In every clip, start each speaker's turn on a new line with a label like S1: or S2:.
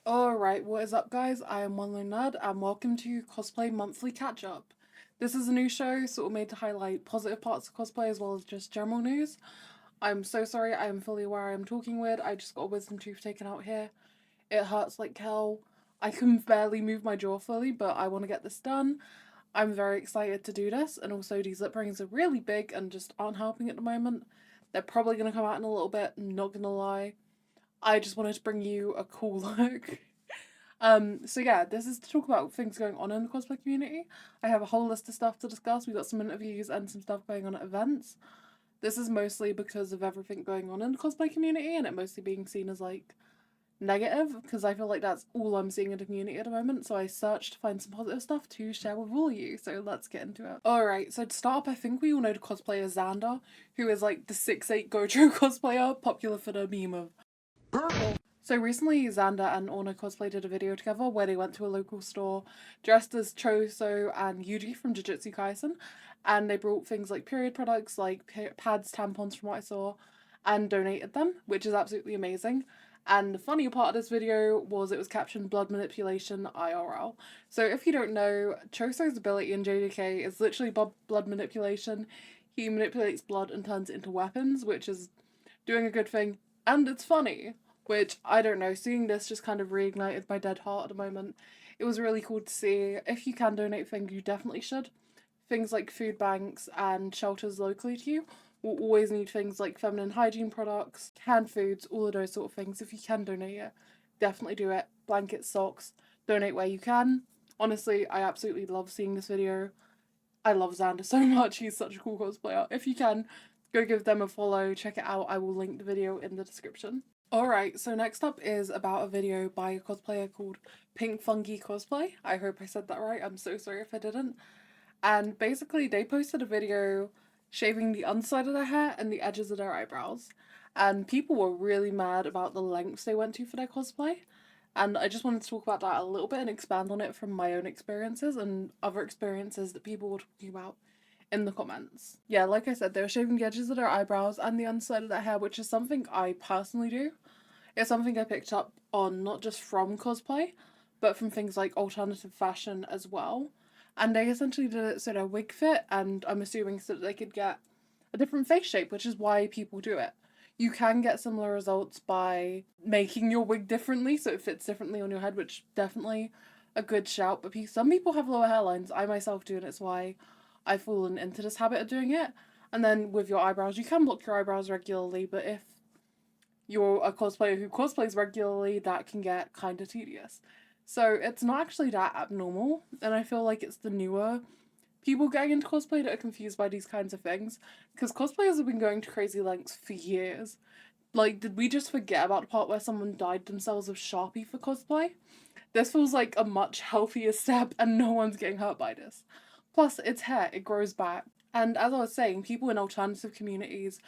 S1: Alright, what is up guys? I am One Lone Nerd and welcome to Cosplay Monthly Catch Up. This is a new show sort of made to highlight positive parts of cosplay as well as just general news. I'm so sorry, I am fully aware I am talking weird, I just got a wisdom tooth taken out here. It hurts like hell. I can barely move my jaw fully, but I want to get this done. I'm very excited to do this, and also these lip rings are really big and just aren't helping at the moment. They're probably going to come out in a little bit, not gonna lie. I just wanted to bring you a cool look. So yeah, this is to talk about things going on in the cosplay community. I have a whole list of stuff to discuss. We got some interviews and some stuff going on at events. This is mostly because of everything going on in the cosplay community and it mostly being seen as like negative, because I feel like that's all I'm seeing in the community at the moment. So I searched to find some positive stuff to share with all of you. So let's get into it. Alright, so to start up, I think we all know the cosplayer Xander, who is like the 6'8" Gojo cosplayer, popular for the meme of purple. So recently, Xander and Orna Cosplay did a video together where they went to a local store dressed as Choso and Yuji from Jujutsu Kaisen, and they brought things like period products, like pads, tampons from what I saw, and donated them, which is absolutely amazing. And the funny part of this video was it was captioned blood manipulation IRL. So if you don't know, Choso's ability in JJK is literally blood manipulation. He manipulates blood and turns it into weapons, which is doing a good thing, and it's funny, which I don't know, seeing this just kind of reignited my dead heart at the moment. It was really cool to see. If you can donate things, you definitely should. Things like food banks and shelters locally to you will always need things like feminine hygiene products, canned foods, all of those sort of things. If you can donate it, definitely do it. Blankets, socks, donate where you can. Honestly, I absolutely love seeing this video. I love Xander so much, he's such a cool cosplayer. If you can, go give them a follow, check it out, I will link the video in the description. Alright, so next up is about a video by a cosplayer called Pink Fungi Cosplay. I hope I said that right, I'm so sorry if I didn't. And basically they posted a video shaving the underside of their hair and the edges of their eyebrows. And people were really mad about the lengths they went to for their cosplay. And I just wanted to talk about that a little bit and expand on it from my own experiences and other experiences that people were talking about in the comments. Yeah, like I said, they were shaving the edges of their eyebrows and the underside of their hair, which is something I personally do. It's something I picked up on not just from cosplay, but from things like alternative fashion as well. And they essentially did it so their wig fit, and I'm assuming so that they could get a different face shape, which is why people do it. You can get similar results by making your wig differently so it fits differently on your head, which definitely a good shout. But some people have lower hairlines. I myself do, and it's why I've fallen into this habit of doing it. And then with your eyebrows, you can block your eyebrows regularly, but if you're a cosplayer who cosplays regularly, that can get kind of tedious. So it's not actually that abnormal, and I feel like it's the newer people getting into cosplay that are confused by these kinds of things, because cosplayers have been going to crazy lengths for years. Like, did we just forget about the part where someone dyed themselves with Sharpie for cosplay? This feels like a much healthier step, and no one's getting hurt by this. Plus, it's hair, it grows back. And as I was saying, people in alternative communities,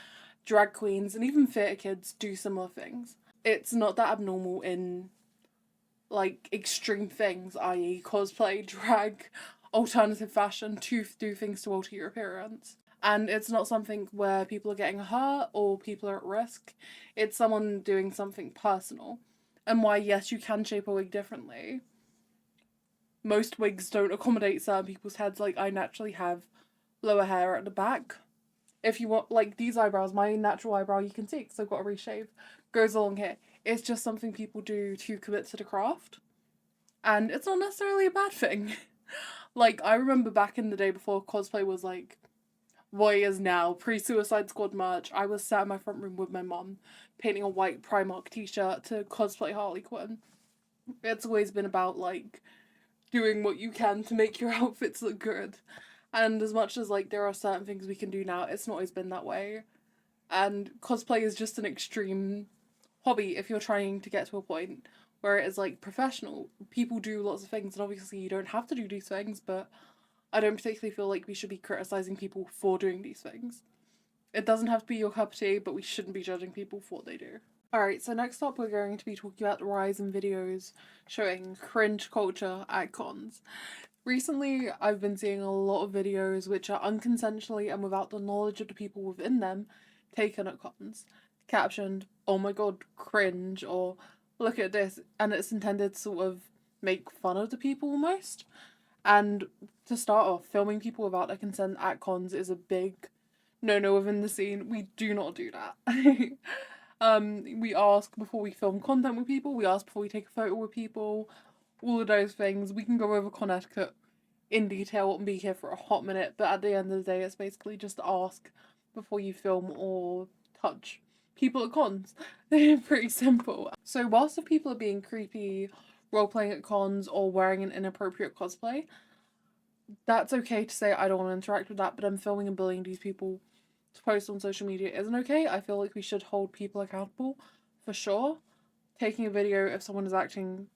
S1: drag queens, and even theatre kids do similar things. It's not that abnormal in, like, extreme things, i.e., cosplay, drag, alternative fashion, to do things to alter your appearance. And it's not something where people are getting hurt or people are at risk. It's someone doing something personal. And why, yes, you can shape a wig differently. Most wigs don't accommodate certain people's heads. Like, I naturally have lower hair at the back. If you want, like, these eyebrows, my natural eyebrow, you can see because I've got a reshave, goes along here. It's just something people do to commit to the craft. And it's not necessarily a bad thing. Like, I remember back in the day before cosplay was, like, what it is now, pre-Suicide Squad merch, I was sat in my front room with my mum, painting a white Primark t-shirt to cosplay Harley Quinn. It's always been about, like, doing what you can to make your outfits look good. And as much as, like, there are certain things we can do now, it's not always been that way. And cosplay is just an extreme hobby if you're trying to get to a point where it is, like, professional. People do lots of things, and obviously you don't have to do these things, but I don't particularly feel like we should be criticizing people for doing these things. It doesn't have to be your cup of tea, but we shouldn't be judging people for what they do. Alright, so next up we're going to be talking about the rise in videos showing cringe culture at cons. Recently, I've been seeing a lot of videos which are unconsensually and without the knowledge of the people within them taken at cons, captioned, "Oh my god, cringe," or look at this, and it's intended to sort of make fun of the people almost. And to start off, filming people without their consent at cons is a big no within the scene. We do not do that. We ask before we film content with people, we ask before we take a photo with people, all of those things. We can go over con etiquette in detail and be here for a hot minute, but at the end of the day, it's basically just ask before you film or touch people at cons. They're pretty simple. So, whilst if people are being creepy, role playing at cons, or wearing an inappropriate cosplay, that's okay to say I don't want to interact with that, but I'm filming and bullying these people to post on social media isn't okay. I feel like we should hold people accountable for sure. Taking a video if someone is acting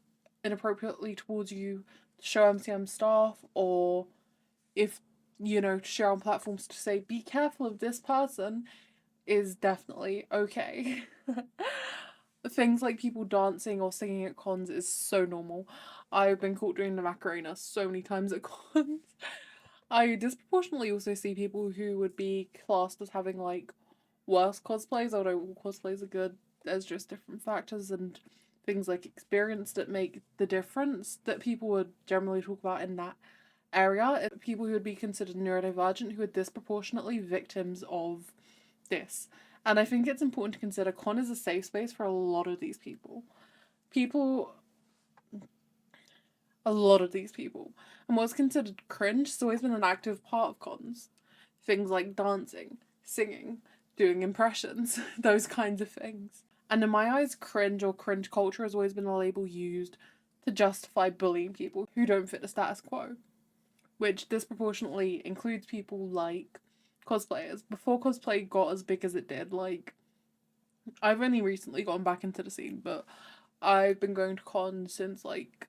S1: inappropriately towards you to show MCM staff, or if to share on platforms to say be careful of this person, is definitely okay. Things like people dancing or singing at cons is so normal. I've been caught doing the Macarena so many times at cons. I disproportionately also see people who would be classed as having like worse cosplays, although all cosplays are good. There's just different factors and things like experience that make the difference that people would generally talk about in that area. People who would be considered neurodivergent who are disproportionately victims of this. And I think it's important to consider con is a safe space for a lot of these people. A lot of these people. And what's considered cringe has always been an active part of cons. Things like dancing, singing, doing impressions, those kinds of things. And in my eyes, cringe or cringe culture has always been a label used to justify bullying people who don't fit the status quo, which disproportionately includes people like cosplayers. Before cosplay got as big as it did, like, I've only recently gotten back into the scene, but I've been going to cons since, like,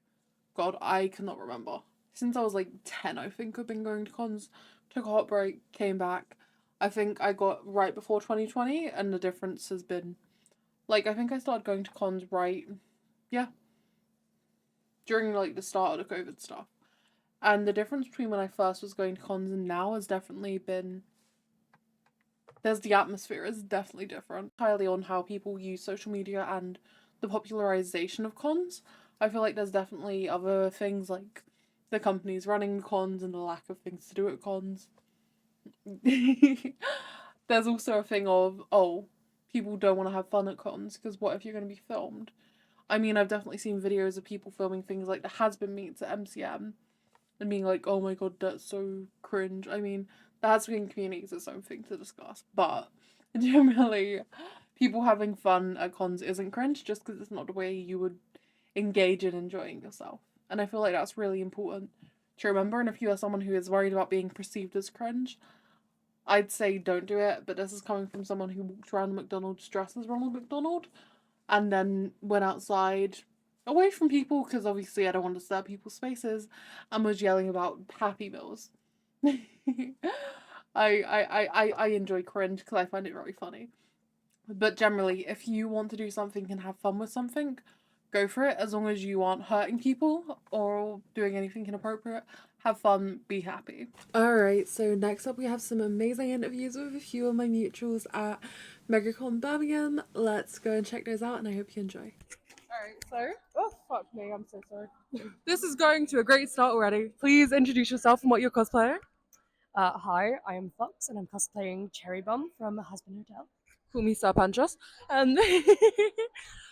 S1: God, I cannot remember. Since I was like 10, I think I've been going to cons. Took a hot break, came back. I think I got right before 2020, and the difference has been, like, I think I started going to cons during, like, the start of the COVID stuff. And the difference between when I first was going to cons and now has definitely been, the atmosphere is definitely different. Entirely on how people use social media and the popularization of cons. I feel like there's definitely other things like the companies running cons and the lack of things to do at cons. There's also a thing of, oh, people don't want to have fun at cons because what if you're going to be filmed? I mean, I've definitely seen videos of people filming things like the has-been meets at MCM and being like, oh my god, that's so cringe. I mean, the has-been community is its own thing to discuss, but generally, people having fun at cons isn't cringe just because it's not the way you would engage in enjoying yourself. And I feel like that's really important to remember. And if you are someone who is worried about being perceived as cringe, I'd say don't do it. But this is coming from someone who walked around McDonald's dressed as Ronald McDonald and then went outside away from people because obviously I don't want to disturb people's spaces and was yelling about Happy Meals. I enjoy cringe because I find it very funny. But generally, if you want to do something and have fun with something, go for it as long as you aren't hurting people or doing anything inappropriate. Have fun, be happy. Alright, so next up we have some amazing interviews with a few of my mutuals at MegaCon Birmingham. Let's go and check those out and I hope you enjoy. Alright, so, oh fuck me, I'm so sorry. This is going to a great start already. Please introduce yourself and what you're cosplaying.
S2: Hi, I am Fox and I'm cosplaying Cherry Bomb from Husband Hotel.
S1: Call me Sir Panchas. And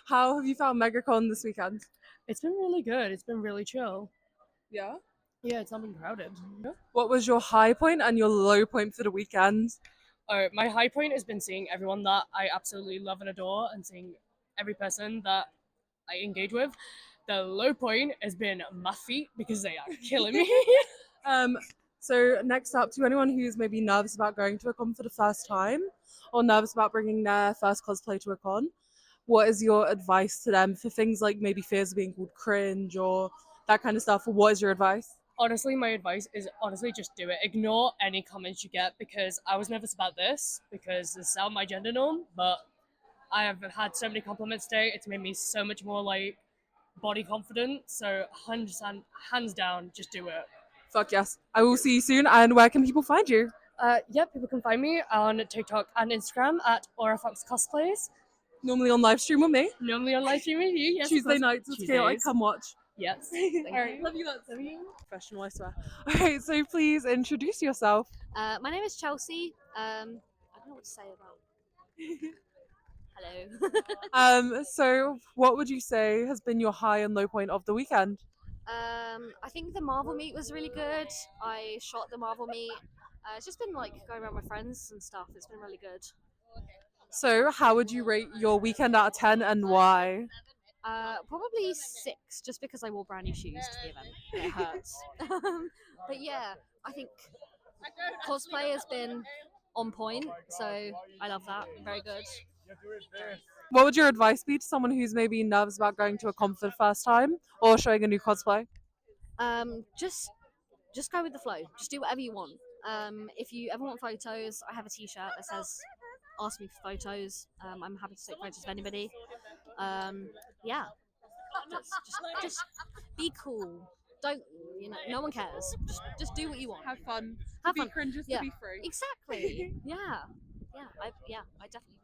S1: how have you found MegaCon this weekend?
S2: It's been really good. It's been really chill.
S1: Yeah?
S2: Yeah, it's not been crowded.
S1: What was your high point and your low point for the weekend?
S2: Oh, my high point has been seeing everyone that I absolutely love and adore and seeing every person that I engage with. The low point has been my feet because they are killing me.
S1: Um, so next up, to anyone who's maybe nervous about going to a con for the first time or nervous about bringing their first cosplay to a con, what is your advice to them for things like maybe fears of being called cringe or that kind of stuff? What is your advice?
S2: Honestly, my advice is honestly just do it. Ignore any comments you get because I was nervous about this because this is out my gender norm, but I have had so many compliments today. It's made me so much more like body confident. So 100% hands down, just do it.
S1: Fuck yes. I will see you soon. And where can people find you?
S2: Yeah, people can find me on TikTok and Instagram at Aura Fox Cosplays.
S1: Normally on live stream with me.
S2: Normally on live stream with you, yes. of
S1: Tuesday
S2: course.
S1: nights with
S2: Tuesdays.
S1: Chaotic. Come watch.
S2: Yes.
S1: All right, love you lots. Professional, I swear. All right, so please introduce yourself.
S3: My name is Chelsea. I don't know what to say about. Hello.
S1: So what would you say has been your high and low point of the weekend?
S3: I think the Marvel meet was really good. I shot the Marvel meet. It's just been like going around with friends and stuff. It's been really good.
S1: So how would you rate your weekend out of 10 and why?
S3: Probably 6, just because I wore brand new shoes to the event. It hurts. But yeah, I think cosplay has been on point, so I love that. Very good.
S1: What would your advice be to someone who's maybe nervous about going to a con for the first time or showing a new cosplay?
S3: Just go with the flow. Just do whatever you want. If you ever want photos, I have a T-shirt that says "Ask me for photos." I'm happy to take photos of anybody. Yeah, just be cool. Don't no one cares. Just do what you want.
S1: Have fun.
S3: Have
S1: Be
S3: fun.
S1: cringes
S3: Yeah.
S1: to be free.
S3: Exactly. I definitely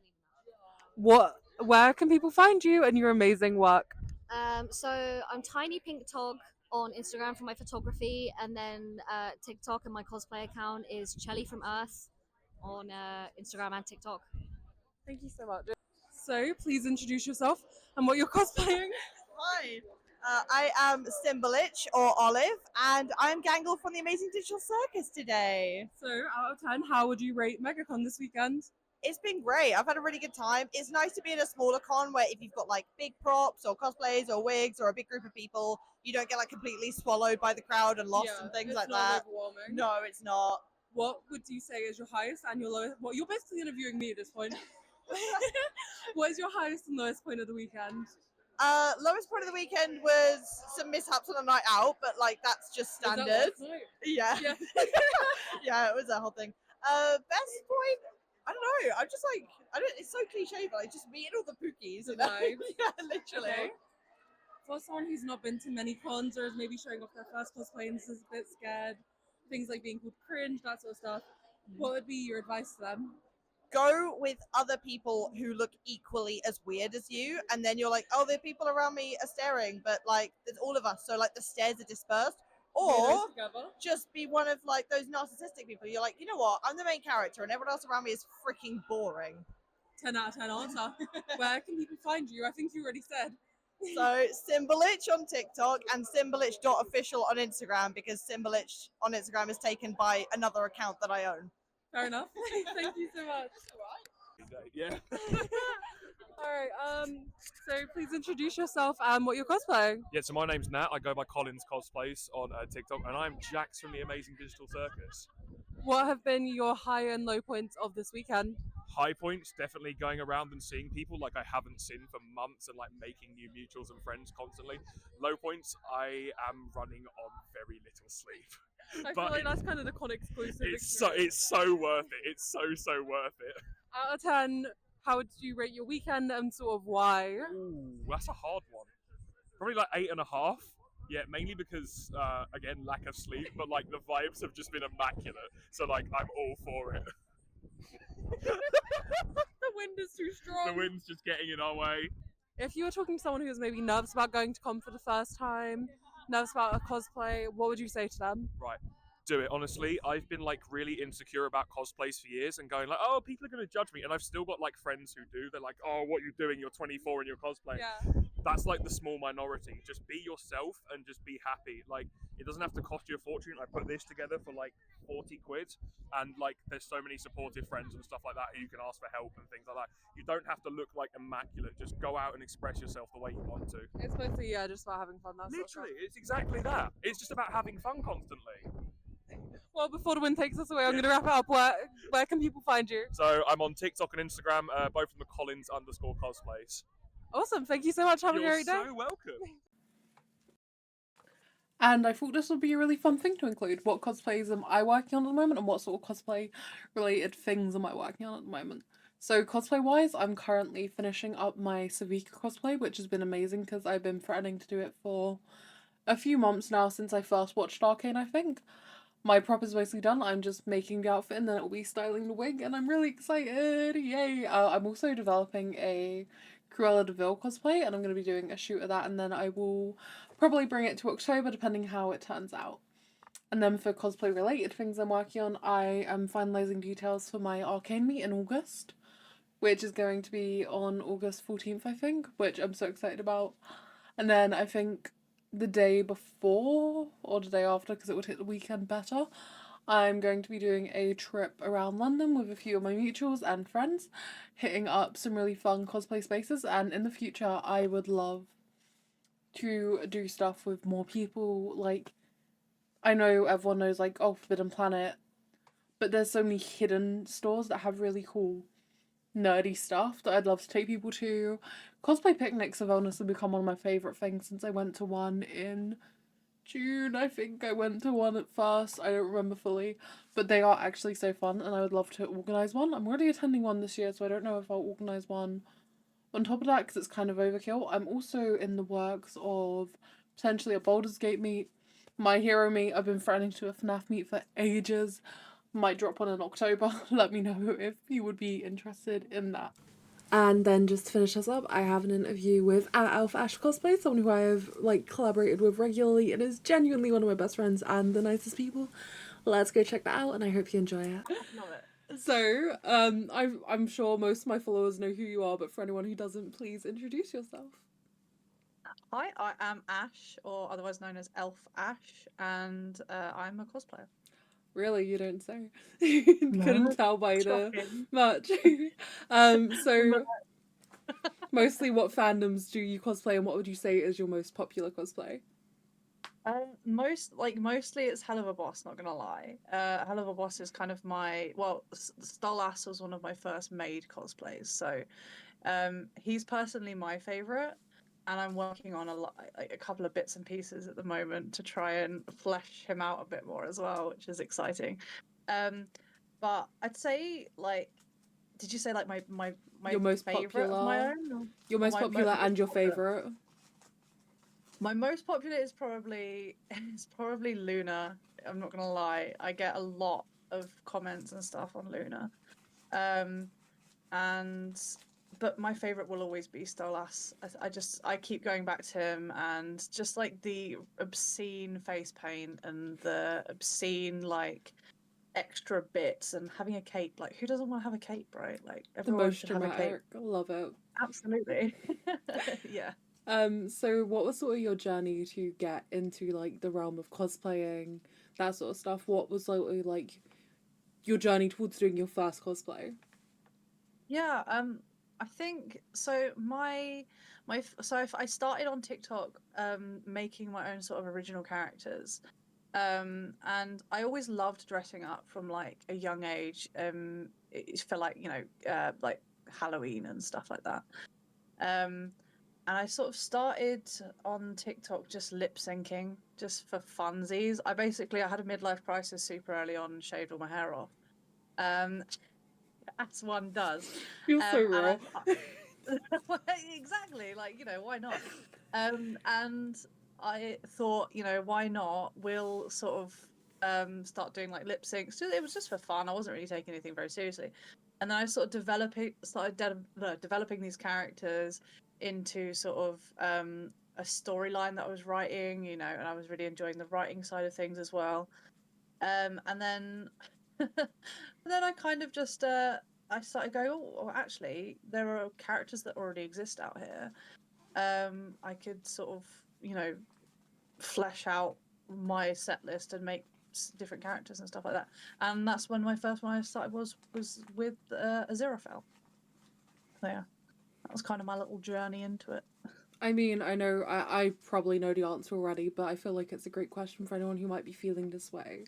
S3: believe in
S1: Where can people find you and your amazing work?
S3: that. So I'm Tiny Pink Tog on Instagram for my photography, and then TikTok, and my cosplay account is Chelly from Earth on Instagram and TikTok.
S1: Thank you so much. So please introduce yourself and what you're cosplaying.
S4: Hi, I am Cymbalich or Olive, and I'm Gangle from the Amazing Digital Circus today.
S1: So out of 10, how would you rate MegaCon this weekend?
S4: It's been great. I've had a really good time. It's nice to be in a smaller con where if you've got like big props or cosplays or wigs or a big group of people, you don't get like completely swallowed by the crowd and lost and things like that.
S1: Overwhelming.
S4: No, it's not.
S1: What would you say is your highest and your lowest? Well, you're basically interviewing me at this point. What is your highest and lowest point of the weekend?
S4: Lowest point of the weekend was some mishaps on a night out, but like that's just
S1: Was that
S4: standard.
S1: last night?
S4: Yeah.
S1: Yeah.
S4: Yeah, it was that whole thing. Best point? I don't know. I'm just like, I don't. It's so cliche, but like just meeting all the pookies.
S1: The
S4: You know?
S1: vibes.
S4: Yeah, literally.
S1: Okay. For someone who's not been to many cons or is maybe showing off their first cosplay and is a bit scared, things like being called cringe, that sort of stuff, what would be your advice to them?
S4: Go with other people who look equally as weird as you, and then you're like, oh, the people around me are staring, but like there's all of us, so like the stares are dispersed. Or
S1: Weirdos together.
S4: just be one of like those narcissistic people. You're like, you know what? I'm the main character, and everyone else around me is freaking boring.
S1: 10 out of 10 answer. Where can people find you? I think you already said.
S4: So Cymbalich on TikTok and Cymbalich.official on Instagram, because Cymbalich on Instagram is taken by another account that I own.
S1: Fair enough. Thank you so much.
S5: Yeah.
S1: All right. So please introduce yourself and what you're cosplaying.
S5: Yeah, so my name's Nat. I go by Collins Cosplays on TikTok, and I'm Jax from the Amazing Digital Circus.
S1: What have been your high and low points of this weekend?
S5: High points, definitely going around and seeing people like I haven't seen for months and like making new mutuals and friends constantly. Low points, I am running on very little sleep.
S1: I
S5: But
S1: feel like that's kind of the con exclusive.
S5: It's so worth it. It's so worth it.
S1: Out of 10, how would you rate your weekend and sort of why?
S5: Ooh, that's a hard one. Probably like 8.5. Yeah, mainly because again, lack of sleep, but like the vibes have just been immaculate. So like I'm all for it.
S1: The wind is too strong.
S5: The wind's just getting in our way.
S1: If you were talking to someone who's maybe nervous about going to con for the first time, nervous about a cosplay, what would you say to them?
S5: Right. Do it. Honestly, I've been like really insecure about cosplays for years and going like, oh, people are going to judge me. And I've still got like friends who do. They're like, oh, what are you doing? You're 24 and you're cosplaying.
S1: Yeah.
S5: That's like the small minority. Just be yourself and just be happy. Like, it doesn't have to cost you a fortune. I put this together for like 40 quid. And like, there's so many supportive friends and stuff like that who you can ask for help and things like that. You don't have to look like immaculate. Just go out and express yourself the way you want to.
S1: It's mostly, yeah, just about having fun. That's
S5: Literally, it's exactly that. It's just about having fun constantly.
S1: Well, before the wind takes us away, I'm going to wrap it up. Where can people find you?
S5: So I'm on TikTok and Instagram, both from the Collins_cosplays.
S1: Awesome. Thank you so much. Have a
S5: You're
S1: great day.
S5: so welcome.
S1: And I thought this would be a really fun thing to include. What cosplays am I working on at the moment, and what sort of cosplay related things am I working on at the moment? So cosplay wise, I'm currently finishing up my Savika cosplay, which has been amazing because I've been threatening to do it for a few months now since I first watched Arcane, I think. my prop is mostly done. I'm just making the outfit and then it'll be styling the wig, and I'm really excited. Yay! I'm also developing a Cruella de Vil cosplay, and I'm going to be doing a shoot of that, and then I will probably bring it to October depending how it turns out. And then for cosplay related things I'm working on, I am finalising details for my arcane meet in August, which is going to be on August 14th, I think, which I'm so excited about. And then I think the day before or the day after, because it would hit the weekend better, I'm going to be doing a trip around London with a few of my mutuals and friends, hitting up some really fun cosplay spaces. And in the future, I would love to do stuff with more people. Like, I know everyone knows, like, oh, Forbidden Planet, but there's so many hidden stores that have really cool nerdy stuff that I'd love to take people to. Cosplay picnics have honestly become one of my favourite things since I went to one in June. I think I went to one at first. I don't remember fully, but they are actually so fun, and I would love to organise one. I'm already attending one this year, so I don't know if I'll organise one on top of that because it's kind of overkill. I'm also in the works of potentially a Baldur's Gate meet. My Hero meet, I've been threatening to do a FNAF meet for ages. Might drop one in October. Let me know if you would be interested in that. And then just to finish us up, I have an interview with Alpha Ash Cosplay, someone who I have like collaborated with regularly and is genuinely one of my best friends and the nicest people. Let's go check that out, and I hope you enjoy it.
S6: Love it.
S1: So, I'm sure most of my followers know who you are, but for anyone who doesn't, please introduce yourself.
S6: Hi, I am Ash, or otherwise known as Elf Ash, and I'm a cosplayer.
S1: Really, you don't say. Couldn't tell by the
S6: Shocking.
S1: much. So mostly what fandoms do you cosplay, and what would you say is your most popular cosplay?
S6: Mostly it's Hell of a Boss, not gonna lie. Hell of a Boss is kind of my, well, Stolas was one of my first made cosplays, so he's personally my favorite, and I'm working on a couple of bits and pieces at the moment to try and flesh him out a bit more as well, which is exciting. But I'd say, like, did you say like my
S1: Your most
S6: favorite of my
S1: popular?
S6: own? Or
S1: Your most
S6: my
S1: popular
S6: most
S1: and your
S6: popular?
S1: favorite?
S6: My most popular is probably Luna. I'm not gonna lie. I get a lot of comments and stuff on Luna. And but my favorite will always be Stolas. I keep going back to him, and just like the obscene face paint and the obscene like extra bits and having a cape. Like, who doesn't want to have a cape, right? Like,
S1: The
S6: everyone
S1: most
S6: should have a cape.
S1: dramatic. I love it.
S6: Absolutely. Yeah.
S1: So what was sort of your journey to get into like the realm of cosplaying, that sort of stuff? What was like your journey towards doing your first cosplay?
S6: Yeah, I think so. So I started on TikTok, making my own sort of original characters, and I always loved dressing up from like a young age, for like like Halloween and stuff like that. And I sort of started on TikTok just lip syncing, just for funsies. I had a midlife crisis super early on and shaved all my hair off. Um, as one does.
S1: You're so
S6: And
S1: real.
S6: exactly, like, why not? And I thought, why not? We'll sort of start doing like lip syncs. So it was just for fun. I wasn't really taking anything very seriously. And then I sort of developing these characters into sort of a storyline that I was writing, and I was really enjoying the writing side of things as well. And then I kind of just I started going, oh, well, actually, there are characters that already exist out here. I could sort of, flesh out my set list and make different characters and stuff like that. And that's when my first one I started was with Aziraphale. So yeah, that was kind of my little journey into it.
S1: I mean, I know I probably know the answer already, but I feel like it's a great question for anyone who might be feeling this way.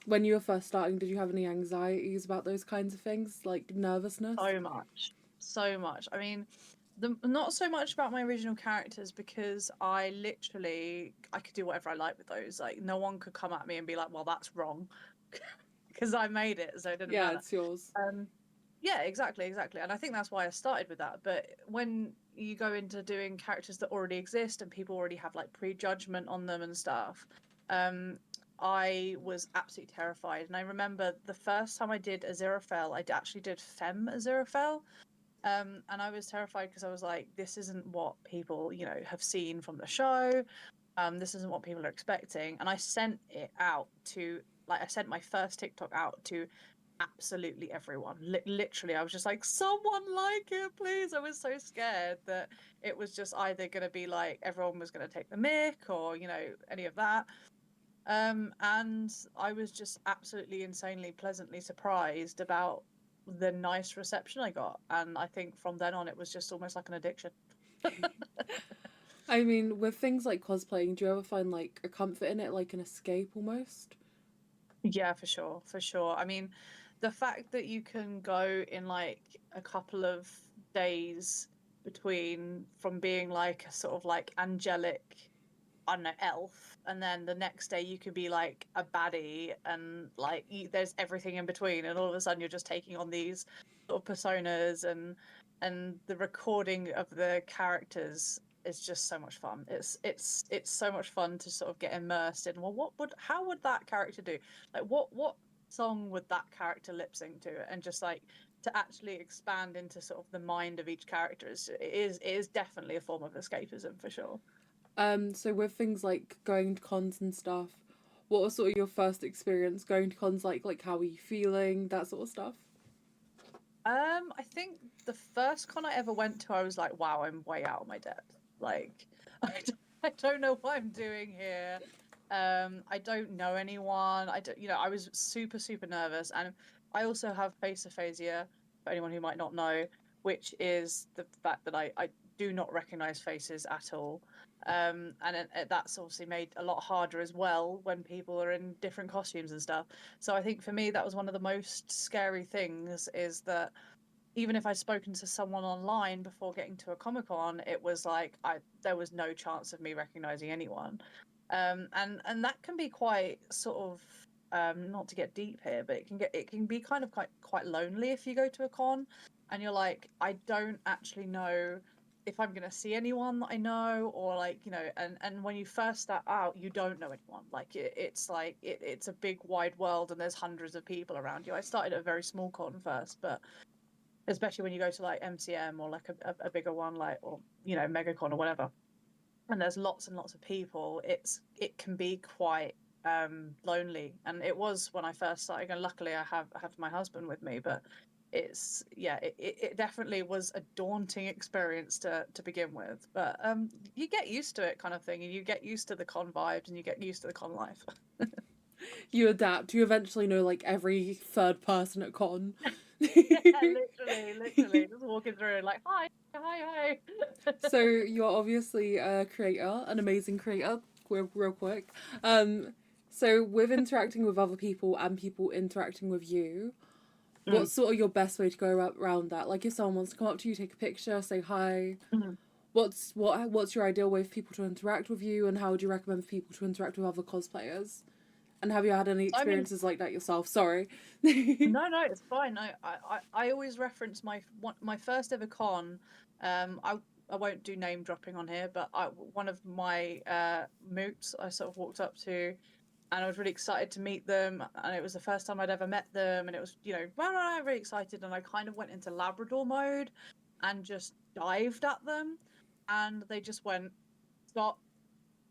S1: When you were first starting, did you have any anxieties about those kinds of things, like nervousness?
S6: So much. I mean, not so much about my original characters, because I could do whatever I like with those. Like, no one could come at me and be like, well, that's wrong, because I made it, so it didn't matter.
S1: It's yours.
S6: Yeah, exactly. And I think that's why I started with that. But when you go into doing characters that already exist and people already have like prejudgment on them and stuff, I was absolutely terrified. And I remember the first time I did Aziraphale, I actually did Femme Aziraphale. And I was terrified because I was like, this isn't what people, you know, have seen from the show. This isn't what people are expecting. And I sent it out to, like, I sent my first TikTok out to absolutely everyone. Literally, I was just like, someone like it, please. I was so scared that it was just either going to be like everyone was going to take the mick or, you know, any of that. And I was just absolutely insanely pleasantly surprised about the nice reception I got. And I think from then on, it was just almost like an addiction.
S1: I mean, with things like cosplaying, do you ever find like a comfort in it, like an escape almost?
S6: Yeah, for sure, for sure. I mean, the fact that you can go in like a couple of days between from being like a sort of like angelic, I don't know, elf, and then the next day you could be like a baddie, and like there's everything in between, and all of a sudden you're just taking on these sort of personas, and the recording of the characters is just so much fun. It's so much fun to sort of get immersed in. Well, how would that character do? Like what song would that character lip sync to? And just like to actually expand into sort of the mind of each character is definitely a form of escapism for sure.
S1: So with things like going to cons and stuff, what was sort of your first experience going to cons like how were you feeling, that sort of stuff?
S6: I think the first con I ever went to, I was like, wow, I'm way out of my depth. Like, I don't know what I'm doing here. I don't know anyone. I don't, you know, I was super, super nervous. And I also have face aphasia, for anyone who might not know, which is the fact that I do not recognize faces at all. That's obviously made a lot harder as well when people are in different costumes and stuff. So I think for me, that was one of the most scary things is that even if I'd spoken to someone online before getting to a Comic Con, it was like there was no chance of me recognizing anyone. And that can be quite sort of not to get deep here, but it can be kind of quite lonely if you go to a con and you're like, I don't actually know if I'm gonna see anyone that I know, or like, you know, and when you first start out, you don't know anyone. Like it's like it's a big wide world and there's hundreds of people around you. I started at a very small con first, but especially when you go to like MCM or like a bigger one, like, or you know, MegaCon or whatever, and there's lots and lots of people, it can be quite lonely. And it was when I first started, and luckily I have my husband with me, but it definitely was a daunting experience to begin with, but you get used to it, kind of thing, and you get used to the con vibes and you get used to the con life.
S1: You adapt, you eventually know like every third person at con.
S6: Yeah, literally just walking through like, hi.
S1: So you're obviously a creator, an amazing creator, real quick. So with interacting with other people and people interacting with you, what's sort of your best way to go around that? Like if someone wants to come up to you, take a picture, say hi,
S6: Mm.
S1: what's your ideal way for people to interact with you, and how would you recommend for people to interact with other cosplayers? And have you had any
S6: I mean,
S1: experiences like that yourself? Sorry.
S6: no, it's fine. I always reference my first ever con. I won't do name dropping on here, but one of my moots I sort of walked up to, and I was really excited to meet them, and it was the first time I'd ever met them, and it was, you know, very excited, and I kind of went into Labrador mode and just dived at them, and they just went, stop.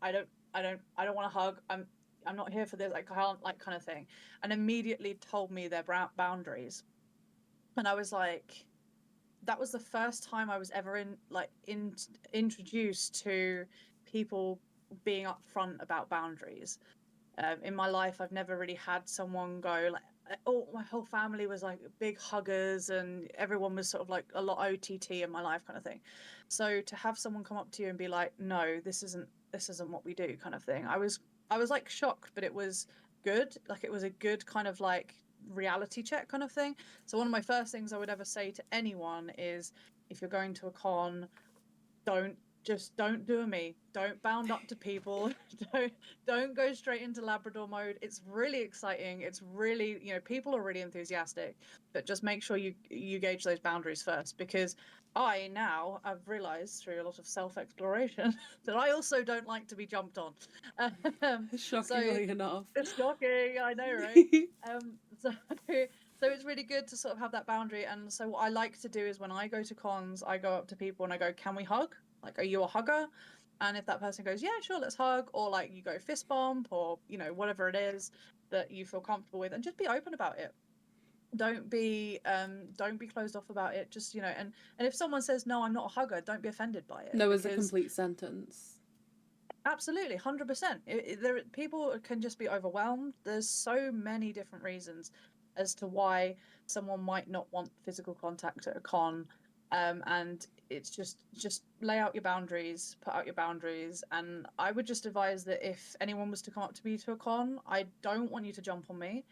S6: I don't want to hug. I'm not here for this. I can't, like, kind of thing, and immediately told me their boundaries. And I was like, that was the first time I was ever introduced to people being upfront about boundaries. In my life, I've never really had someone go like, oh, my whole family was like big huggers, and everyone was sort of like a lot OTT in my life, kind of thing. So to have someone come up to you and be like, no, this isn't what we do, kind of thing. I was like shocked, but it was good. Like it was a good kind of like reality check kind of thing. So one of my first things I would ever say to anyone is, if you're going to a con, don't don't do a me. Don't bound up to people. don't don't go straight into Labrador mode. It's really exciting. It's really, people are really enthusiastic, but just make sure you gauge those boundaries first, because I now have realised through a lot of self-exploration that I also don't like to be jumped on. So
S1: Shockingly enough.
S6: it's shocking, I know, right? So so it's really good to sort of have that boundary. And so what I like to do is when I go to cons, I go up to people and I go, "Can we hug? Like, are you a hugger?" And if that person goes, "Yeah, sure, let's hug," or like you go fist bump, or you know whatever it is that you feel comfortable with, and just be open about it. Don't be closed off about it. Just, you know, and if someone says, "No, I'm not a hugger," don't be offended by it.
S1: No is a
S6: because
S1: complete sentence.
S6: absolutely, 100%. There, people can just be overwhelmed. There's so many different reasons as to why someone might not want physical contact at a con, and it's just lay out your boundaries, put out your boundaries. And I would just advise that if anyone was to come up to me to a con, I don't want you to jump on me.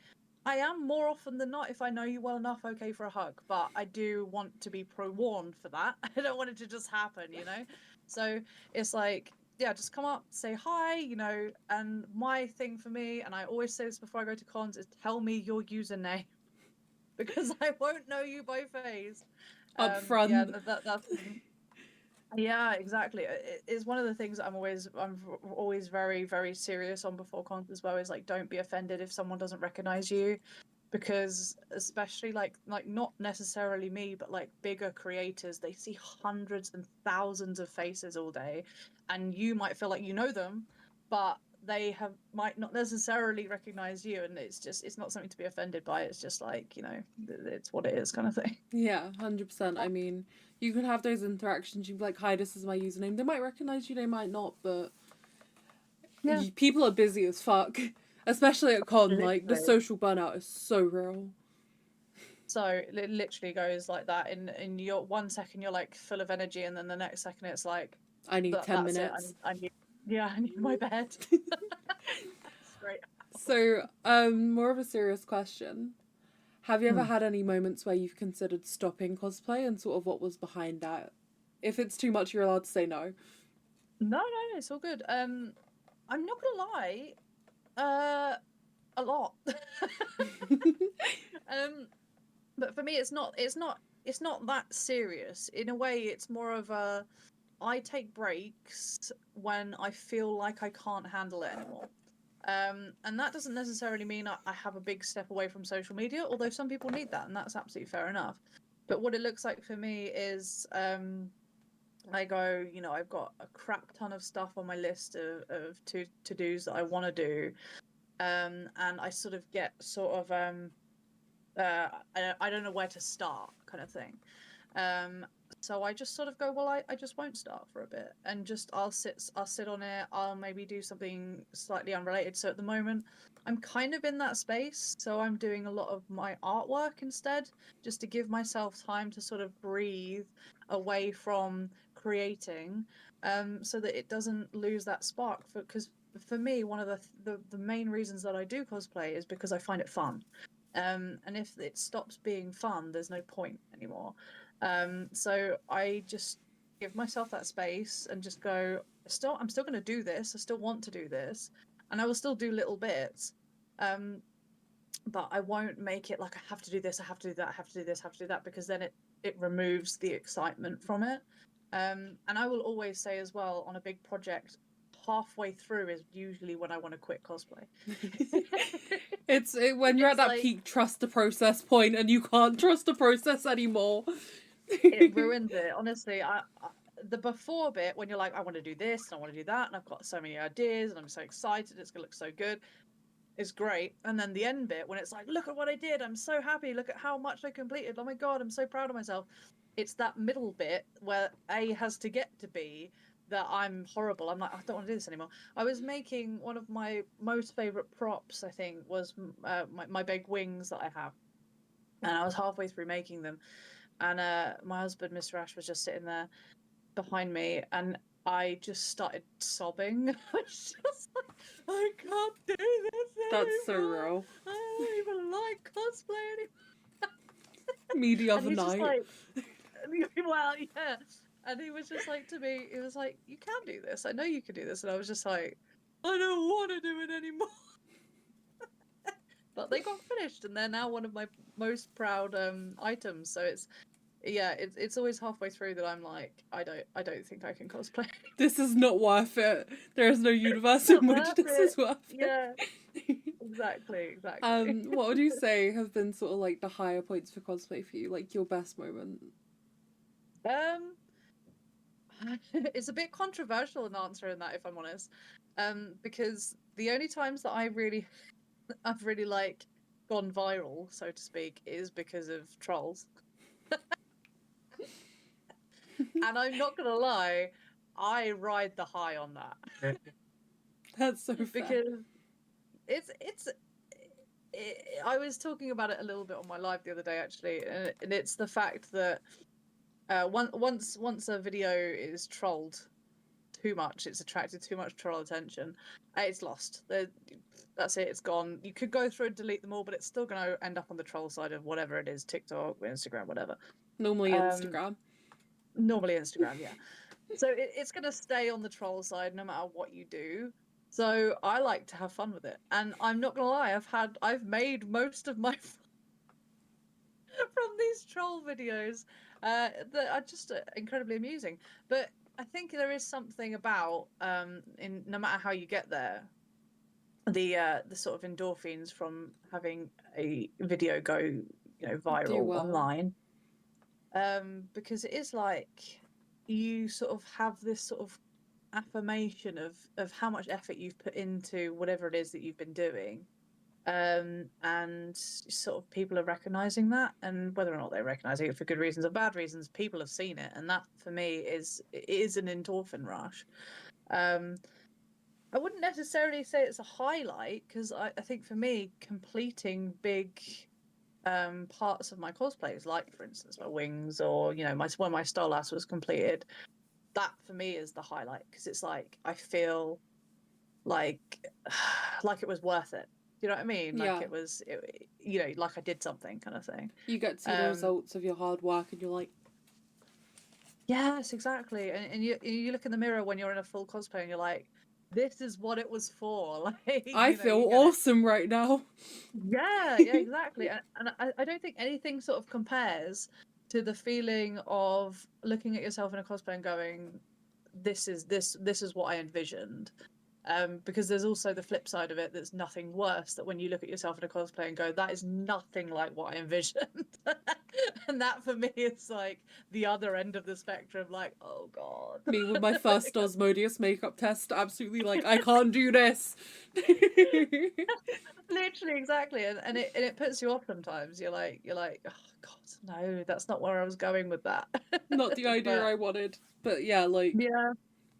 S6: I am more often than not, if I know you well enough, okay for a hug, but I do want to be pre-warned for that. I don't want it to just happen, you know? So it's like, yeah, just come up, say hi, you know. And my thing for me, and I always say this before I go to cons, is tell me your username because I won't know you by face.
S1: Up front.
S6: Yeah, that's yeah, exactly. It's one of the things I'm always very, very serious on before cons as well, is like, don't be offended if someone doesn't recognize you, because especially like not necessarily me, but like bigger creators, they see hundreds and thousands of faces all day, and you might feel like you know them, but they might not necessarily recognize you, and it's not something to be offended by. It's just like, you know, it's what it is, kind of thing.
S1: Yeah, 100%. I mean, you can have those interactions. You can be like, "Hi, this is my username." They might recognize you, they might not, but
S6: Yeah.
S1: people are busy as fuck. Especially at con, like, the
S6: Literally.
S1: social burnout is so real.
S6: So it literally goes like that. In your 1 second, you're like full of energy, and then the next second, it's like,
S1: I need 10
S6: that's
S1: minutes.
S6: it. I need, yeah, I need my bed. Straight.
S1: So, more of a serious question. Have you ever had any moments where you've considered stopping cosplay, and sort of what was behind that? If it's too much, you're allowed to say no.
S6: No, it's all good. I'm not gonna lie, a lot. But for me, it's not that serious. In a way, it's more of a, I take breaks when I feel like I can't handle it anymore. And that doesn't necessarily mean I have a big step away from social media, although some people need that, and that's absolutely fair enough. But what it looks like for me is, I go, you know, I've got a crap ton of stuff on my list of to-dos that I want to do. And I sort of get sort of, I don't know where to start, kind of thing. So I just sort of go, well, I just won't start for a bit, and just I'll sit on it. I'll maybe do something slightly unrelated. So at the moment, I'm kind of in that space. So I'm doing a lot of my artwork instead, just to give myself time to sort of breathe away from creating, so that it doesn't lose that spark. Because for me, one of the main reasons that I do cosplay is because I find it fun. And if it stops being fun, there's no point anymore. So I just give myself that space and just go, I'm still going to do this. I still want to do this, and I will still do little bits. But I won't make it like I have to do this, I have to do that, I have to do this, I have to do that, because then it removes the excitement from it. And I will always say as well, on a big project, halfway through is usually when I want to quit cosplay.
S1: When you're at
S6: It's
S1: that
S6: like,
S1: peak trust the process point and you can't trust the process anymore.
S6: it ruins it, honestly. The before bit, when you're like, I want to do this and I want to do that, and I've got so many ideas and I'm so excited, it's gonna look so good, is great. And then the end bit, when it's like, look at what I did, I'm so happy, look at how much I completed, oh my god, I'm so proud of myself. It's that middle bit where A has to get to B that I'm horrible. I'm like, I don't want to do this anymore. I was making one of my most favorite props, I think, was my big wings that I have, and I was halfway through making them, and my husband, Mr. Ash, was just sitting there behind me, and I just started sobbing. I was just like, I can't do this
S1: That's so
S6: anymore.
S1: real.
S6: I don't even like cosplay anymore.
S1: Me the
S6: And
S1: other
S6: he's just
S1: night.
S6: like, well, yeah. And he was just like, to me, he was like, you can do this. I know you can do this. And I was just like, I don't want to do it anymore. But they got finished, and they're now one of my most proud items. So yeah, it's always halfway through that I'm like, I don't think I can cosplay.
S1: This is not worth it. There is no universe
S6: Not
S1: in which
S6: worth
S1: this
S6: it.
S1: is worth
S6: Yeah,
S1: it.
S6: exactly.
S1: What would you say have been sort of like the higher points for cosplay for you, like your best moment?
S6: Um, it's a bit controversial in answering that, if I'm honest. Because the only times that I've really like gone viral, so to speak, is because of trolls. And I'm not gonna lie, I ride the high on that.
S1: That's so fair.
S6: Because it's I was talking about it a little bit on my live the other day actually, and it's the fact that once a video is trolled too much, it's attracted too much troll attention, it's lost. That's it, it's gone. You could go through and delete them all, but it's still going to end up on the troll side of whatever it is, TikTok, Instagram, whatever.
S1: Normally Instagram.
S6: Normally Instagram, yeah. So it's going to stay on the troll side no matter what you do. So I like to have fun with it, and I'm not gonna lie, I've made most of my from these troll videos that are just incredibly amusing. But I think there is something about in no matter how you get there, the sort of endorphins from having a video go, you know, viral
S1: well.
S6: online, because it is like you sort of have this sort of affirmation of how much effort you've put into whatever it is that you've been doing, and sort of people are recognizing that, and whether or not they're recognizing it for good reasons or bad reasons, people have seen it, and that for me is an endorphin rush. I wouldn't necessarily say it's a highlight, because I think for me, completing big parts of my cosplays, like for instance my wings, or you know, when my Starlass was completed, that for me is the highlight, because it's like I feel like like it was worth it. Do you know what I mean? Like
S1: Yeah.
S6: you know, like I did something, kind of thing.
S1: You get to see the results of your hard work and you're like,
S6: yes, exactly. And you look in the mirror when you're in a full cosplay and you're like, this is what it was for. Like,
S1: I
S6: you know,
S1: feel
S6: you get it.
S1: awesome right now.
S6: Yeah, exactly. And I don't think anything sort of compares to the feeling of looking at yourself in a cosplay and going, this is what I envisioned. Because there's also the flip side of it that's nothing worse, that when you look at yourself in a cosplay and go, that is nothing like what I envisioned. And that for me is like the other end of the spectrum, like, oh god.
S1: Me with my first Osmodius makeup test, absolutely like, I can't do this.
S6: Literally, exactly. And it puts you off sometimes. You're like, oh god, no, that's not where I was going with that.
S1: Not the idea
S6: But
S1: I wanted. But yeah, like,
S6: yeah,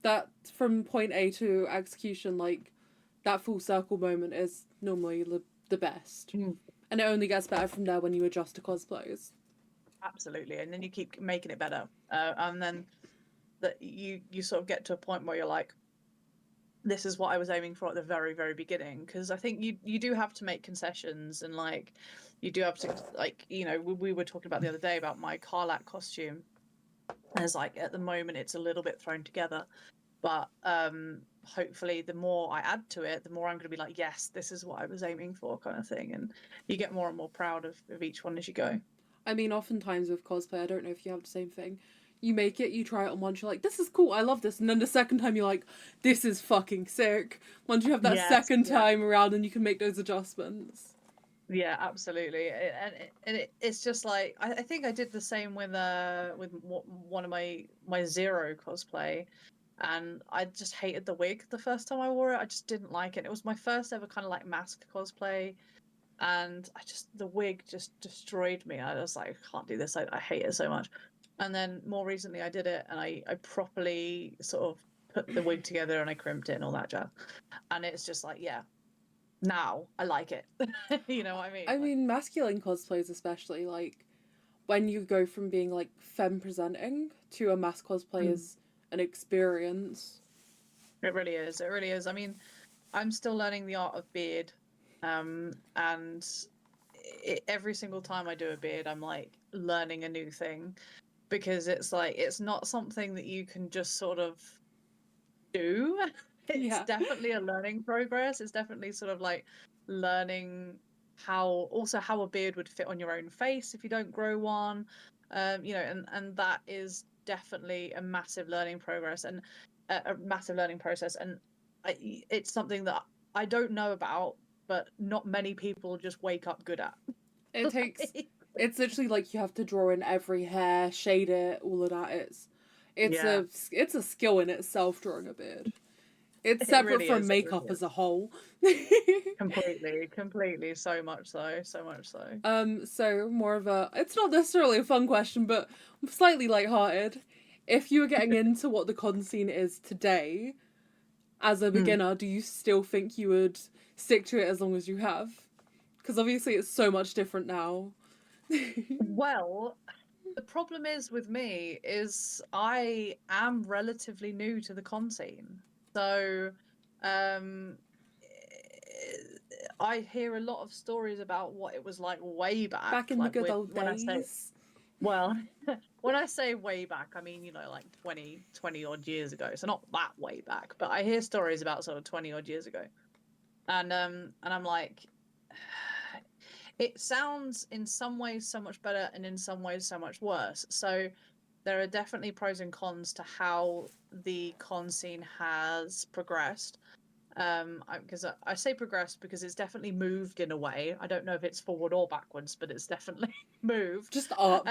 S1: that from point A to execution, like, that full circle moment is normally the best.
S6: Mm.
S1: And it only gets better from there when you adjust to cosplays.
S6: absolutely. And then you keep making it better, and then that you sort of get to a point where you're like, this is what I was aiming for at the very, very beginning. Because I think you do have to make concessions, and like you do have to, like, you know, we were talking about the other day about my Karlak costume. And it's like at the moment it's a little bit thrown together, but hopefully the more I add to it, the more I'm going to be like, yes, this is what I was aiming for, kind of thing. And you get more and more proud of each one as you go.
S1: I mean, oftentimes with cosplay, I don't know if you have the same thing. You make it, you try it on once, you're like, this is cool, I love this. And then the second time, you're like, this is fucking sick. Once you have that
S6: Yes,
S1: second
S6: yeah.
S1: time around and you can make those adjustments.
S6: Yeah, absolutely. It's just like, I think I did the same with one of my Zero cosplay, and I just hated the wig the first time I wore it. I just didn't like it. It was my first ever kind of like mask cosplay, and the wig just destroyed me. I was like, I can't do this. I hate it so much. And then more recently I did it, and I properly sort of put the wig together and I crimped it and all that jazz. And it's just like, yeah, now I like it. You know what I mean?
S1: I mean, masculine cosplays, especially, like, when you go from being, like, femme presenting to a mask cosplay is an experience.
S6: It really is. It really is. I mean, I'm still learning the art of beard, and every single time I do a beard, I'm like learning a new thing, because it's like it's not something that you can just sort of do. It's
S1: Yeah.
S6: definitely a learning progress. It's definitely sort of like learning how a beard would fit on your own face if you don't grow one, You know, and that is definitely a massive learning progress and a massive learning process. And it's something that I don't know about, but not many people just wake up good at.
S1: It takes. It's literally like you have to draw in every hair, shade it, all of that.
S6: Yeah.
S1: It's a skill in itself drawing a beard. It's
S6: It
S1: separate
S6: really
S1: from
S6: is. It
S1: makeup
S6: really
S1: as
S6: is.
S1: a whole.
S6: Completely. So much so. So much so.
S1: So more of a, it's not necessarily a fun question, but slightly lighthearted. If you were getting into what the con scene is today, as a beginner, do you still think you would stick to it as long as you have? Because obviously it's so much different now.
S6: Well, the problem is with me is I am relatively new to the con scene. So um I hear a lot of stories about what it was like way back.
S1: Back in the
S6: Like
S1: good
S6: with
S1: old
S6: when I say,
S1: days.
S6: well, when I say way back, I mean, you know, like 20 odd years ago. So not that way back, but I hear stories about sort of 20 odd years ago. And I'm like, it sounds in some ways so much better and in some ways so much worse. So there are definitely pros and cons to how the con scene has progressed. Because I say progressed because it's definitely moved in a way. I don't know if it's forward or backwards, but it's definitely moved.
S1: Just up.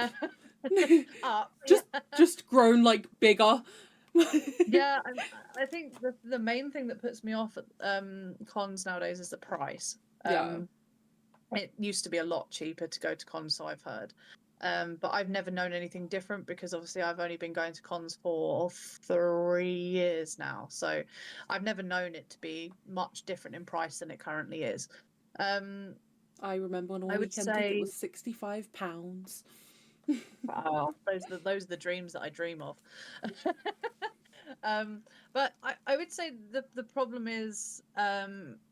S6: Up.
S1: just
S6: Yeah.
S1: just grown like bigger.
S6: Yeah, and I think the main thing that puts me off at cons nowadays is the price.
S1: Yeah.
S6: It used to be a lot cheaper to go to cons, so I've heard. But I've never known anything different because obviously I've only been going to cons for 3 years now. So I've never known it to be much different in price than it currently is.
S1: I remember on a
S6: I would
S1: weekend ticket
S6: say,
S1: was £65.
S6: wow, those are the dreams that I dream of. But I would say the problem is,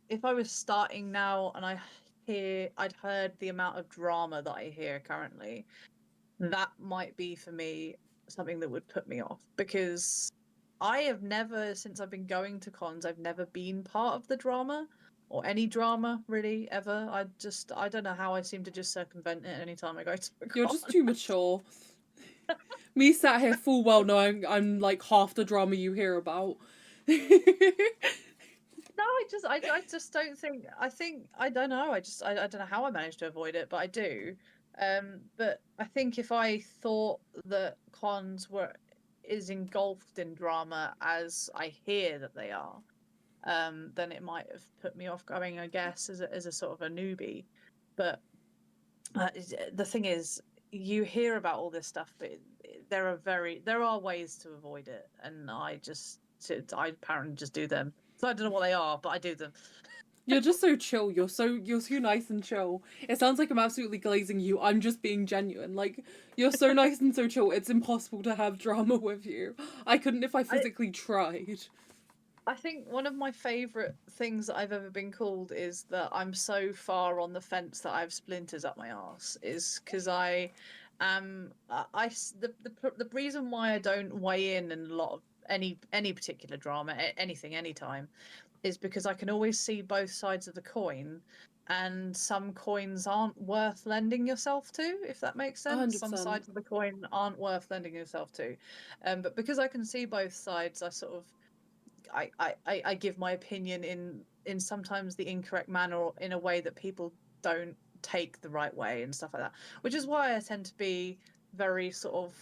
S6: if I was starting now and I'd heard the amount of drama that I hear currently, that might be for me something that would put me off because I have never, since I've been going to cons, I've never been part of the drama or any drama really ever. I don't know how I seem to just circumvent it anytime I go to a
S1: You're
S6: con.
S1: just too mature. Me sat here full well knowing I'm like half the drama you hear about.
S6: No, I just don't think. I think I don't know. I don't know how I managed to avoid it, but I do. But I think if I thought that cons were is engulfed in drama as I hear that they are, then it might have put me off going, I guess, as a sort of a newbie. But the thing is, you hear about all this stuff, but there are ways to avoid it, and I apparently just do them. So I don't know what they are, but I do them.
S1: You're just so chill. You're so nice and chill. It sounds like I'm absolutely glazing you. I'm just being genuine. Like you're so nice and so chill. It's impossible to have drama with you. I couldn't if I
S6: I
S1: physically tried.
S6: I think one of my favorite things that I've ever been called is that I'm so far on the fence that I have splinters up my arse. Is because I am the reason why I don't weigh in a lot of any particular drama, anything, anytime, is because I can always see both sides of the coin, and some coins aren't worth lending yourself to, if that makes sense. Some
S1: 100%.
S6: sides of the coin aren't worth lending yourself to, but because I can see both sides, I sort of I give my opinion in sometimes the incorrect manner or in a way that people don't take the right way and stuff like that. Which is why I tend to be very sort of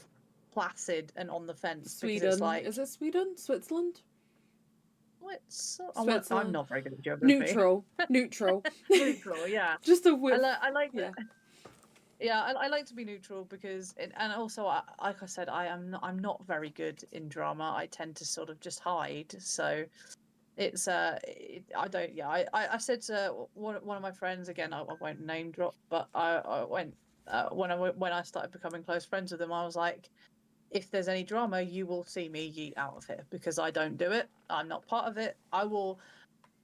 S6: placid and on the fence because it's
S1: Sweden.
S6: like,
S1: Is it Sweden? Switzerland?
S6: I'm
S1: Switzerland.
S6: not very good at geography.
S1: Neutral. Neutral.
S6: Neutral, yeah.
S1: Just a whiff.
S6: I like
S1: Yeah.
S6: yeah, I like to be neutral because and also like I said, I'm not very good in drama. I tend to sort of just hide. So it's I don't yeah I said to one of my friends, again, I won't name drop, but I went when I started becoming close friends with them, I was like, if there's any drama, you will see me yeet out of here because I don't do it. I'm not part of it. I will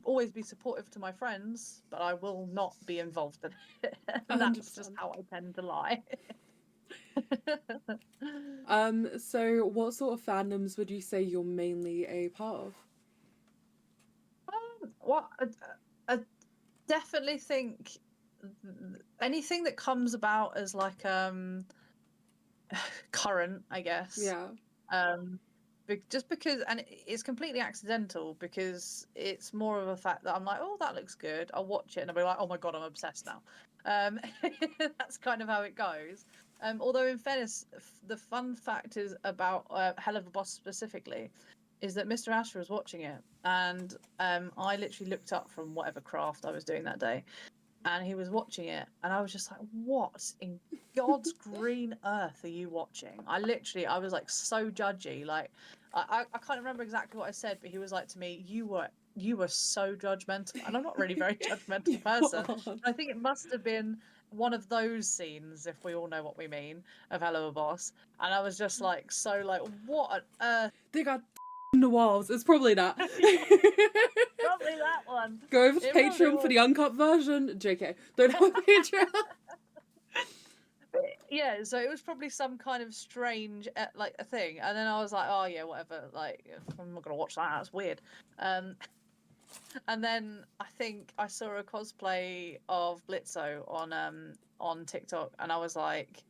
S6: always be supportive to my friends, but I will not be involved in it. And that's just
S1: 100%.
S6: how I tend to lie.
S1: So what sort of fandoms would you say you're mainly a part of?
S6: Well, I definitely think anything that comes about as like current, I guess.
S1: Yeah.
S6: Just because, and it's completely accidental because it's more of a fact that I'm like, oh, that looks good. I'll watch it, and I'll be like, oh my god, I'm obsessed now. That's kind of how it goes. Although in fairness, the fun fact is about Hell of a Boss specifically, is that Mr. Asher was watching it, and I literally looked up from whatever craft I was doing that day, and he was watching it, and I was just like, what in God's green earth are you watching? I was like so judgy. Like, I can't remember exactly what I said, but he was like to me, you were so judgmental. And I'm not really a very judgmental person.
S1: God.
S6: I think it must have been one of those scenes, if we all know what we mean, of Hello Boss. And I was just like, so like, what on earth?
S1: They got in the walls. It's probably that.
S6: Probably that one.
S1: Go over to
S6: It probably
S1: Patreon for the
S6: was.
S1: uncut version. JK. Don't have a Patreon.
S6: Yeah, so it was probably some kind of strange like a thing, and then I was like, oh yeah, whatever, like I'm not gonna watch that, that's weird. And then I think I saw a cosplay of Blitzo on TikTok, and I was like,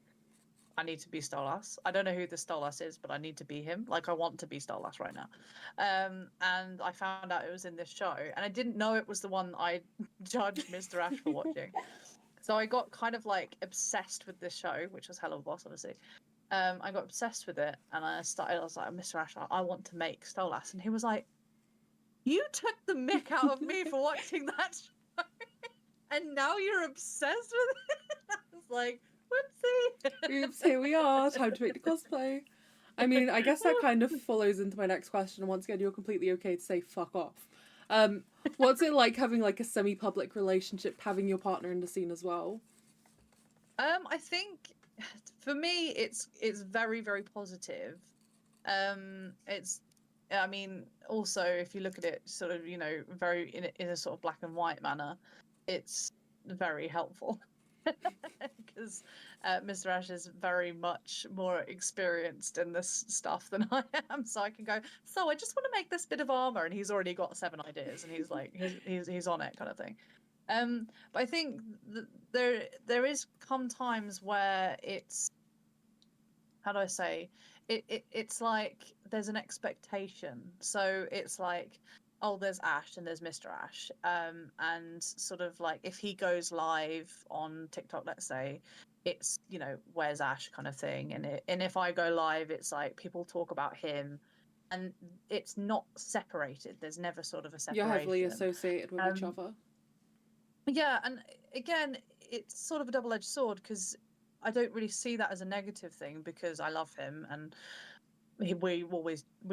S6: I need to be Stolas. I don't know who the Stolas is, but I need to be him. Like, I want to be Stolas right now. And I found out it was in this show, and I didn't know it was the one I judged Mr. Ash for watching. So I got kind of like obsessed with this show, which was Hello Boss, obviously. I got obsessed with it, and I was like, Mr. Ash, I want to make Stolas. And he was like, you took the mick out of me for watching that show, and now you're obsessed with it? I was like, whoopsie.
S1: Oops, here we are. Time to make the cosplay. I mean, I guess that kind of follows into my next question. And once again, you're completely okay to say fuck off. What's it like having like a semi-public relationship, having your partner in the scene as well?
S6: I think for me, it's very, very positive. It's, I mean, also if you look at it, sort of, you know, very in a sort of black and white manner, it's very helpful. Because Mr. Ash is very much more experienced in this stuff than I am, so I can go, so I just want to make this bit of armor, and he's already got 7 ideas, and he's like, he's on it, kind of thing. But I think there is come times where it's, how do I say, it's like there's an expectation. So it's like, oh, there's Ash and there's Mr. Ash, and sort of like if he goes live on TikTok, let's say, it's, you know, where's Ash kind of thing, and if I go live, it's like people talk about him, and it's not separated. There's never sort of a separation.
S1: You're heavily associated with each other.
S6: Yeah, and again, it's sort of a double-edged sword because I don't really see that as a negative thing because I love him, and we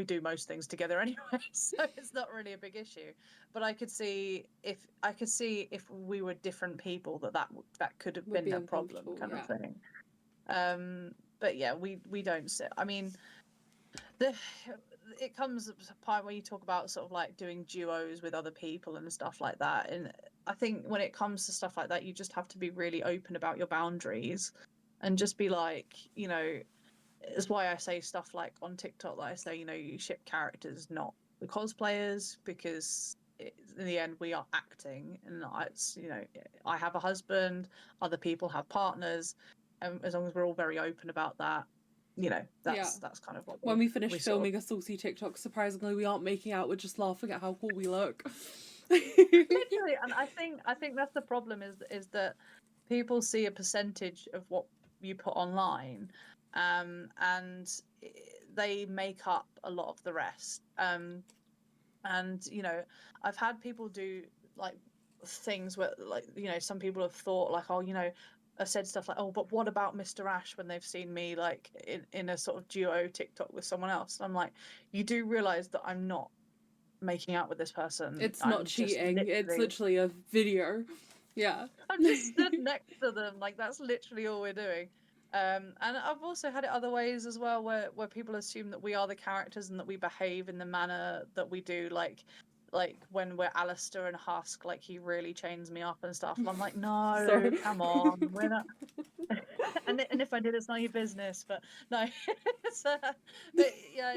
S6: do most things together anyway, so it's not really a big issue. But I could see if we were different people that could have
S1: Would
S6: been
S1: be
S6: a problem,
S1: uncomfortable,
S6: kind of
S1: yeah.
S6: thing. But yeah, we don't sit. I mean, it comes to a point where you talk about sort of like doing duos with other people and stuff like that, and I think when it comes to stuff like that, you just have to be really open about your boundaries and just be like, you know, it's why I say stuff like on TikTok that I say, you know, you ship characters, not the cosplayers, because in the end we are acting, and it's, you know, I have a husband, other people have partners, and as long as we're all very open about that, you know, that's kind of what
S1: when we finish filming
S6: sort
S1: a saucy TikTok, surprisingly we aren't making out, we're just laughing at how cool we look.
S6: literally. And I think that's the problem, is that people see a percentage of what you put online, and they make up a lot of the rest. And you know, I've had people do like things where, like, you know, some people have thought like, oh, you know, I've said stuff like, oh, but what about Mr. Ash, when they've seen me like in a sort of duo TikTok with someone else. And I'm like, you do realize that I'm not making out with this person.
S1: It's
S6: I'm
S1: not cheating,
S6: just
S1: it's literally a video. Yeah.
S6: I'm just stood next to them, like that's literally all we're doing. And I've also had it other ways as well, where people assume that we are the characters and that we behave in the manner that we do, like when we're Alistair and Husk, like he really chains me up and stuff. And I'm like, no,
S1: Sorry.
S6: come on, we're not. and if I did, it's not your business. But no, but yeah,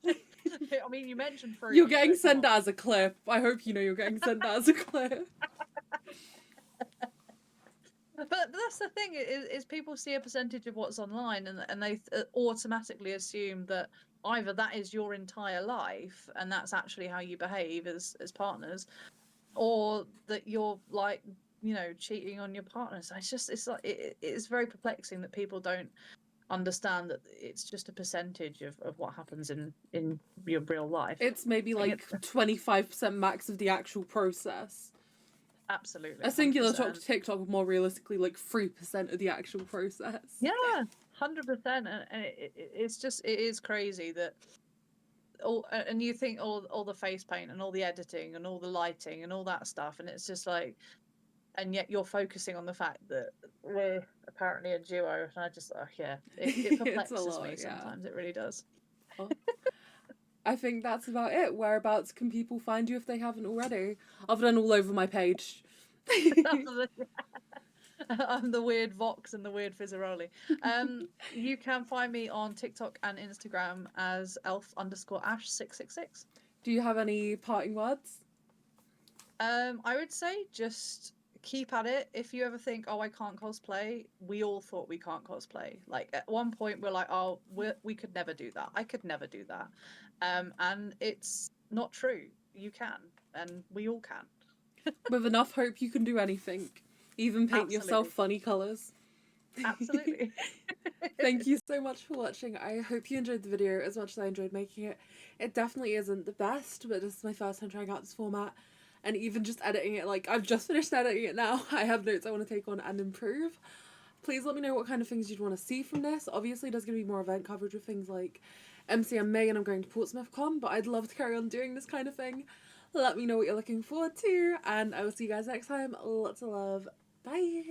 S6: I mean, you mentioned fruity.
S1: You're getting sent that as a clip. I hope you know you're getting sent that as a clip.
S6: But that's the thing is people see a percentage of what's online and they automatically assume that either that is your entire life and that's actually how you behave as partners, or that you're like, you know, cheating on your partner. So it's like it's very perplexing that people don't understand that it's just a percentage of what happens in your real life.
S1: It's maybe like 25% max of the actual process.
S6: Absolutely.
S1: A singular
S6: 100%.
S1: TikTok, more realistically, like 3% of the actual process.
S6: Yeah, 100%. And it's just, it is crazy that and you think all the face paint and all the editing and all the lighting and all that stuff, and it's just like, and yet you're focusing on the fact that we're apparently a duo, and I just, yeah, it perplexes me sometimes. It really does.
S1: Oh. I think that's about it. Whereabouts can people find you if they haven't already? Other than all over my page.
S6: I'm the weird Vox and the weird Fizzaroli. You can find me on TikTok and Instagram as elf_ash666.
S1: Do you have any parting words?
S6: I would say just keep at it. If you ever think, oh, I can't cosplay, we all thought we can't cosplay. Like at one point we're like, oh, we could never do that. I could never do that. And it's not true. You can, and we all can.
S1: With enough hope, you can do anything. Even paint yourself funny colours.
S6: Absolutely.
S1: Thank you so much for watching. I hope you enjoyed the video as much as I enjoyed making it. It definitely isn't the best, but this is my first time trying out this format. And even just editing it, like, I've just finished editing it now. I have notes I want to take on and improve. Please let me know what kind of things you'd want to see from this. Obviously, there's going to be more event coverage with things like MCM May, and I'm going to Portsmouth Con, but I'd love to carry on doing this kind of thing. Let me know what you're looking forward to, and I will see you guys next time. Lots of love. Bye!